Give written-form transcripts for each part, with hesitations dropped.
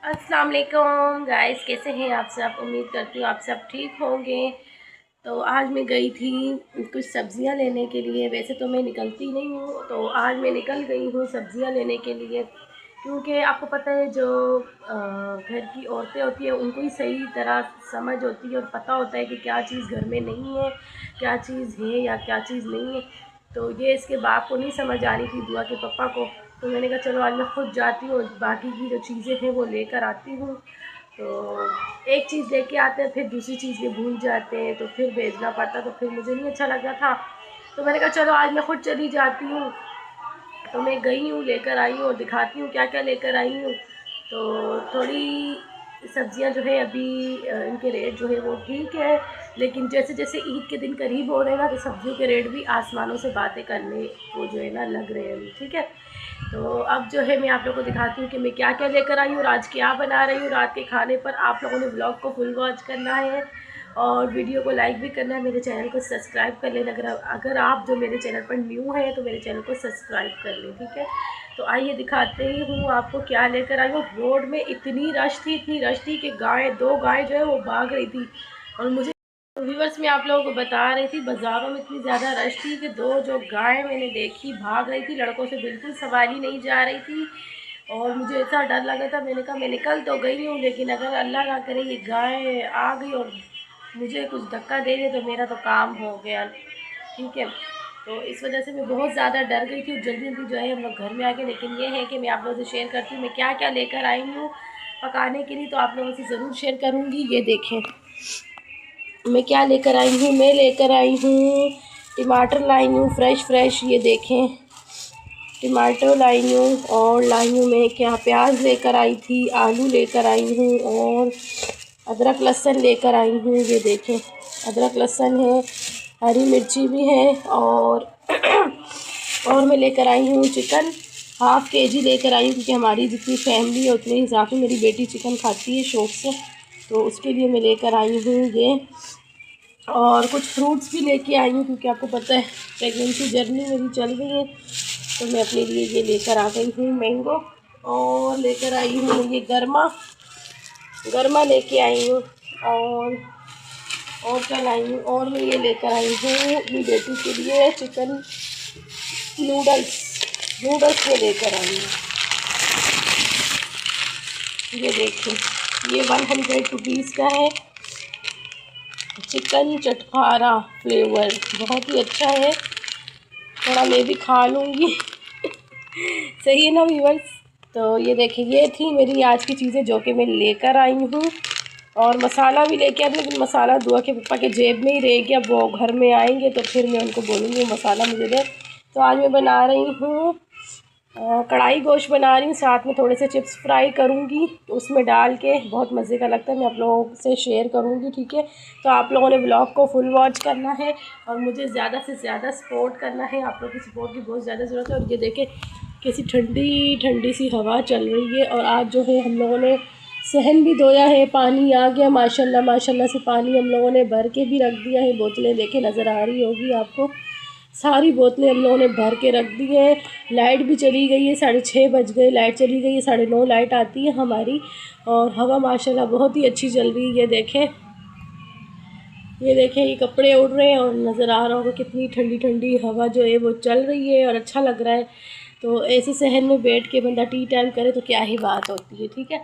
अस्सलाम वालेकुम गाइस, कैसे हैं आप सब। उम्मीद करती हूँ आप सब ठीक होंगे। तो आज मैं गई थी कुछ सब्ज़ियाँ लेने के लिए। वैसे तो मैं निकलती नहीं हूँ, तो आज मैं निकल गई हूँ सब्ज़ियाँ लेने के लिए, क्योंकि आपको पता है जो घर की औरतें होती हैं उनको ही सही तरह समझ होती है और पता होता है कि क्या चीज़ घर में नहीं है, क्या चीज़ है या क्या चीज़ नहीं है। तो ये इसके बाप को नहीं समझ आ रही थी, दुआ के पापा को। तो मैंने कहा चलो आज मैं खुद जाती हूँ, बाकी की जो चीज़ें हैं वो लेकर आती हूँ। तो एक चीज़ लेके आते हैं, फिर दूसरी चीज़ ये भूल जाते हैं, तो फिर भेजना पड़ता, तो फिर मुझे नहीं अच्छा लग रहा था। तो मैंने कहा चलो आज मैं खुद चली जाती हूँ। तो मैं गई हूँ, लेकर आई हूँ और दिखाती हूँ क्या क्या लेकर आई हूँ। तो थोड़ी सब्ज़ियाँ जो है अभी इनके रेट जो है वो ठीक है, लेकिन जैसे जैसे ईद के दिन करीब हो रहे हैं ना, तो सब्ज़ियों के रेट भी आसमानों से बातें करने को जो है ना लग रहे हैं। ठीक है, तो अब जो है मैं आप लोगों को दिखाती हूँ कि मैं क्या क्या लेकर आई हूँ और आज क्या बना रही हूँ रात के खाने पर। आप लोगों ने व्लॉग को फुल वॉच करना है और वीडियो को लाइक भी करना है। मेरे चैनल को सब्सक्राइब कर लेना। अगर आप जो मेरे चैनल पर न्यू हैं तो मेरे चैनल को सब्सक्राइब कर लें। ठीक है, तो आइए दिखाते ही हूँ आपको क्या लेकर आई हूँ। रोड में इतनी रश थी कि दो गाय जो है वो भाग रही थी। और मुझे व्यूवर्स मैं आप लोगों को बता रही थी, बाज़ारों में इतनी ज़्यादा रश थी कि दो जो गाय मैंने देखी भाग रही थी, लड़कों से बिल्कुल सवारी नहीं जा रही थी। और मुझे ऐसा डर लगा था, मैंने कहा मैं निकल तो गई हूँ, लेकिन अगर अल्लाह ना करे ये गाय आ गई और मुझे कुछ धक्का दे दे तो मेरा तो काम हो गया। ठीक है, तो इस वजह से मैं बहुत ज़्यादा डर गई थी और जल्दी जल्दी जो है हम लोग घर में आ गए। लेकिन ये है कि मैं आप लोगों से शेयर करती हूँ मैं क्या क्या लेकर आई हूँ पकाने के लिए, तो आप लोगों से ज़रूर शेयर करूँगी। ये देखें मैं क्या लेकर आई हूँ। मैं लेकर आई हूँ टमाटर लाई हूँ फ्रेश, ये देखें टमाटर लाई हूँ। और लाई हूँ मैं क्या, प्याज लेकर आई थी, आलू लेकर आई हूँ और अदरक लहसुन लेकर आई हूँ। ये देखें अदरक लहसुन है, हरी मिर्ची भी है और और मैं लेकर आई हूँ चिकन, हाफ़ केजी लेकर आई हूँ, क्योंकि हमारी जितनी फैमिली है उतने हिसाब से मेरी बेटी चिकन खाती है शौक़ से, तो उसके लिए मैं लेकर आई हूँ ये। और कुछ फ्रूट्स भी लेके आई हूँ, क्योंकि आपको पता है प्रेगनेंसी जर्नी मेरी चल रही है, तो मैं अपने लिए ये लेकर आ गई हूँ मैंगो। और लेकर आई हूँ ये गरमा लेके आई हूँ। और क्या लाई हूँ, और मैं ये लेकर आई हूँ अपनी बेटी के लिए चिकन नूडल्स में लेकर आई हूँ। ये देखें ये 100 रुपीज़ का है, चिकन चटखारा फ्लेवर, बहुत ही अच्छा है। थोड़ा मैं भी खा लूँगी सही है ना व्यूअर्स। तो ये देखिए ये थी मेरी आज की चीज़ें जो कि मैं लेकर आई हूँ। और मसाला भी लेके आई, लेकिन मसाला दुआ के पापा के जेब में ही रह गया। वो घर में आएंगे तो फिर मैं उनको बोलूँगी मसाला मुझे दे। तो आज मैं बना रही हूँ कढ़ाई गोश्त बना रही हूँ, साथ में थोड़े से चिप्स फ्राई करूँगी उसमें डाल के, बहुत मज़े का लगता है। मैं आप लोगों से शेयर करूँगी। ठीक है, तो आप लोगों ने ब्लॉग को फुल वॉच करना है और मुझे ज़्यादा से ज़्यादा सपोर्ट करना है। आप लोगों की सपोर्ट की बहुत ज़्यादा ज़रूरत है। और ये देखें कैसी ठंडी ठंडी सी हवा चल रही है। और आज जो है हम लोगों ने सहन भी धोया है, पानी आ गया माशाल्लाह माशाल्लाह से। पानी हम लोगों ने भर के भी रख दिया है, बोतलें देखे नज़र आ रही होगी आपको, सारी बोतलें हम लोगों ने भर के रख दी है। लाइट भी चली गई है, 6:30 बज गए, लाइट चली गई है, 9:30 लाइट आती है हमारी। और हवा माशाल्लाह बहुत ही अच्छी चल रही है। ये देखें ये कपड़े उड़ रहे हैं और नज़र आ रहा होगा कितनी ठंडी ठंडी हवा जो है वो चल रही है और अच्छा लग रहा है। तो ऐसे सहन में बैठ के बंदा टी टाइम करे तो क्या ही बात होती है। ठीक है,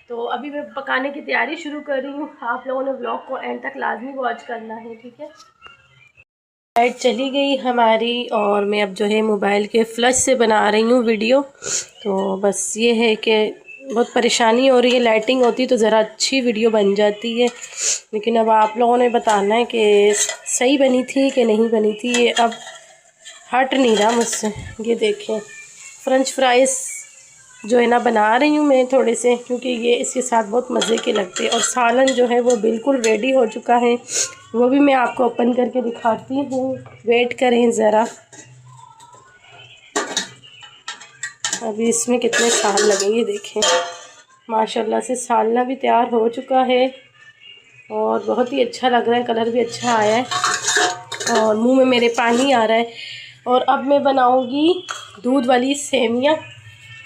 तो अभी मैं पकाने की तैयारी शुरू कर रही हूँ। आप लोगों ने व्लॉग को एंड तक लाजमी वॉच करना है। ठीक है, लाइट चली गई हमारी और मैं अब जो है मोबाइल के फ्लश से बना रही हूँ वीडियो। तो बस ये है कि बहुत परेशानी हो रही है, लाइटिंग होती तो ज़रा अच्छी वीडियो बन जाती है, लेकिन अब आप लोगों ने बताना है कि सही बनी थी कि नहीं बनी थी। ये अब हट नहीं रहा मुझसे। ये देखें फ्रेंच फ्राइज़ जो है ना बना रही हूँ मैं थोड़े से, क्योंकि ये इसके साथ बहुत मज़े के लगते हैं। और सालन जो है वो बिल्कुल रेडी हो चुका है, वो भी मैं आपको ओपन करके दिखाती हूँ, वेट करें ज़रा। अभी इसमें कितने साल लगेंगे देखें, माशाल्लाह से सालना भी तैयार हो चुका है और बहुत ही अच्छा लग रहा है, कलर भी अच्छा आया है और मुंह में मेरे पानी आ रहा है। और अब मैं बनाऊंगी दूध वाली सेमियाँ।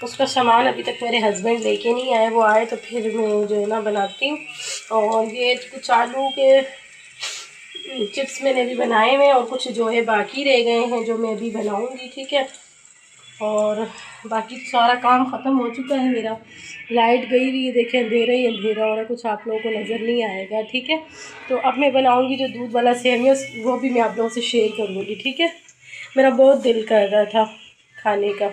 उसका सामान अभी तक मेरे हस्बैंड लेके नहीं आए, वो आए तो फिर मैं जो है ना बनाती हूँ। और ये कुछ आलू के चिप्स मैंने भी बनाए हुए हैं और कुछ जो है बाकी रह गए हैं जो मैं अभी बनाऊँगी, ठीक है। और बाकी तो सारा काम ख़त्म हो चुका है मेरा। लाइट गई हुई है, देखें अंधेरा ही अंधेरा हो रहा है, कुछ आप लोगों को नज़र नहीं आएगा, ठीक है। तो अब मैं बनाऊँगी जो दूध वाला सेमिया, वो भी मैं आप लोगों से शेयर करूँगी, ठीक है। मेरा बहुत दिल कर रहा था खाने का।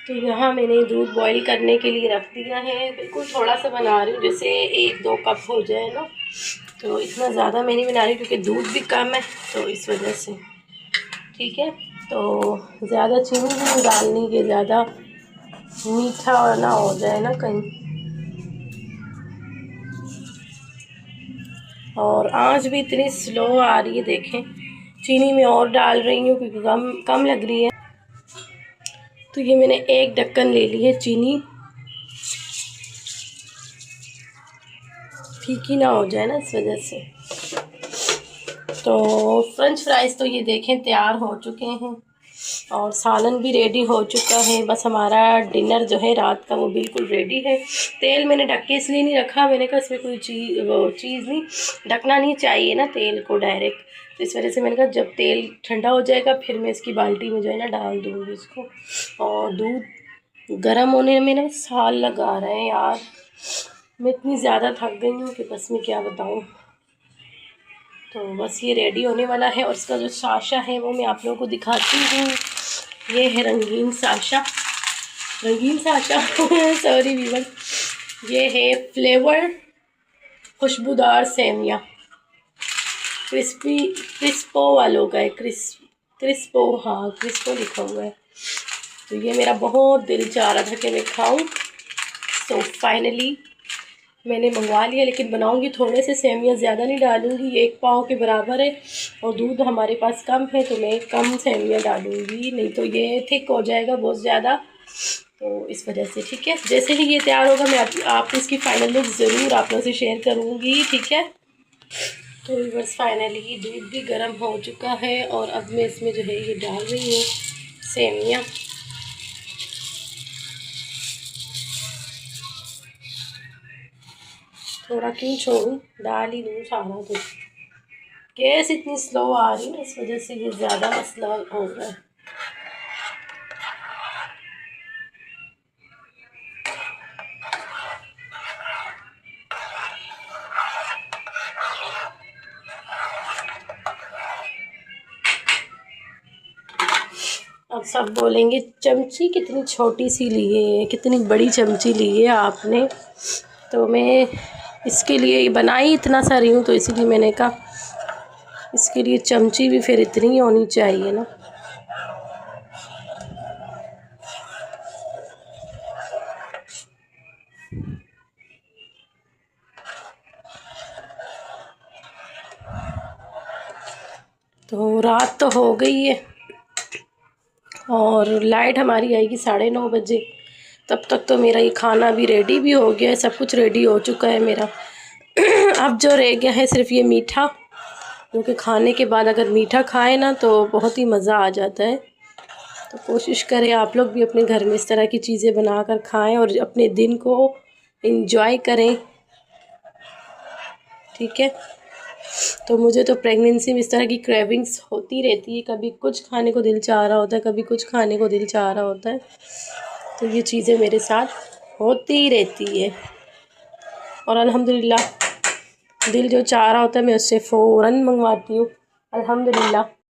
तो यहाँ मैंने दूध बॉईल करने के लिए रख दिया है, बिल्कुल थोड़ा सा बना रही हूँ, जैसे 1-2 कप हो जाए ना। तो इतना ज़्यादा मैं नहीं बना रही क्योंकि दूध भी कम है, तो इस वजह से, ठीक है। तो ज़्यादा चीनी भी नहीं डालनी कि ज़्यादा मीठा और ना हो जाए ना कहीं। और आँच भी इतनी स्लो आ रही है, देखें। चीनी में और डाल रही हूँ क्योंकि कम लग रही है। तो ये मैंने 1 ढक्कन ले ली है चीनी, फीकी ना हो जाए ना इस वजह से। तो फ्रेंच फ्राइज़ तो ये देखें तैयार हो चुके हैं और सालन भी रेडी हो चुका है। बस हमारा डिनर जो है रात का वो बिल्कुल रेडी है। तेल मैंने ढक के इसलिए नहीं रखा, मैंने कहा इसमें कोई चीज़ नहीं, ढकना नहीं चाहिए ना तेल को डायरेक्ट। तो इस वजह से मैंने कहा जब तेल ठंडा हो जाएगा फिर मैं इसकी बाल्टी में जो है ना डाल दूँगी इसको। और दूध गर्म होने में ना साल लगा रहे हैं यार, मैं इतनी ज़्यादा थक गई हूँ कि बस मैं क्या बताऊँ। तो बस ये रेडी होने वाला है और इसका जो साशा है वो मैं आप लोगों को दिखाती हूँ। ये है रंगीन साशा सॉरी वीवर। ये है फ्लेवर खुशबूदार सेमिया, क्रिस्पो वालों का है, क्रिस्पो, हाँ क्रिस्पो लिखा हुआ है। तो ये मेरा बहुत दिल चाह रहा था कि मैं खाऊं, तो फाइनली मैंने मंगवा लिया। लेकिन बनाऊंगी थोड़े से सेमिया, ज़्यादा नहीं डालूंगी, 1 पाव के बराबर है और दूध हमारे पास कम है तो मैं कम सेमिया डालूंगी, नहीं तो ये थिक हो जाएगा बहुत ज़्यादा, तो इस वजह से, ठीक है। जैसे ही ये तैयार होगा मैं आपको इसकी फ़ाइनल लुक ज़रूर आप लोगों से शेयर करूँगी, ठीक है। तो बस फाइनली दूध भी गर्म हो चुका है और अब मैं इसमें जो है ये डाल रही हूँ सेमिया। थोड़ा क्यों छोड़ूं, डाल ही दूँ सारा दूध। गैस इतनी स्लो आ रही है इस वजह से ये ज़्यादा मसला हो रहा है। अब सब बोलेंगे चमची कितनी छोटी सी ली है, कितनी बड़ी चमची ली है आपने। तो मैं इसके लिए बनाई इतना सा रही हूँ, तो इसीलिए मैंने कहा इसके लिए चमची भी फिर इतनी ही होनी चाहिए ना। तो रात तो हो गई है और लाइट हमारी आएगी 9:30 बजे। तब तक तो मेरा ये खाना भी रेडी भी हो गया है, सब कुछ रेडी हो चुका है मेरा। अब जो रह गया है सिर्फ ये मीठा, क्योंकि खाने के बाद अगर मीठा खाए ना तो बहुत ही मज़ा आ जाता है। तो कोशिश करें आप लोग भी अपने घर में इस तरह की चीज़ें बना कर खाएँ और अपने दिन को एंजॉय करें, ठीक है। तो मुझे तो प्रेगनेंसी में इस तरह की क्रेविंग्स होती रहती है, कभी कुछ खाने को दिल चाह रहा होता है, कभी कुछ खाने को दिल चाह रहा होता है। तो ये चीज़ें मेरे साथ होती रहती है और अल्हम्दुलिल्लाह दिल जो चाह रहा होता है मैं उससे फ़ौरन मंगवाती हूँ, अल्हम्दुलिल्लाह।